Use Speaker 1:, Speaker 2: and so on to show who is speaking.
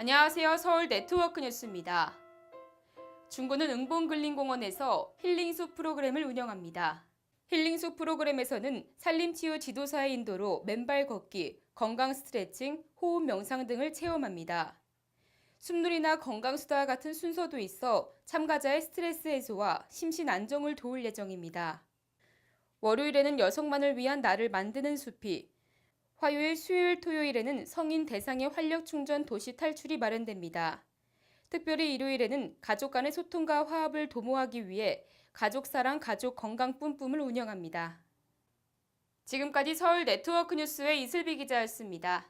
Speaker 1: 안녕하세요. 서울 네트워크 뉴스입니다. 중구는 응봉근린공원에서 힐링숲 프로그램을 운영합니다. 힐링숲 프로그램에서는 산림치유 지도사의 인도로 맨발 걷기, 건강 스트레칭, 호흡 명상 등을 체험합니다. 숲놀이나 건강수다와 같은 순서도 있어 참가자의 스트레스 해소와 심신 안정을 도울 예정입니다. 월요일에는 여성만을 위한 날을 만드는 숲이, 화요일, 수요일, 토요일에는 성인 대상의 활력 충전 도시 탈출이 마련됩니다. 특별히 일요일에는 가족 간의 소통과 화합을 도모하기 위해 가족사랑 가족 건강 뿜뿜을 운영합니다. 지금까지 서울 네트워크 뉴스의 이슬비 기자였습니다.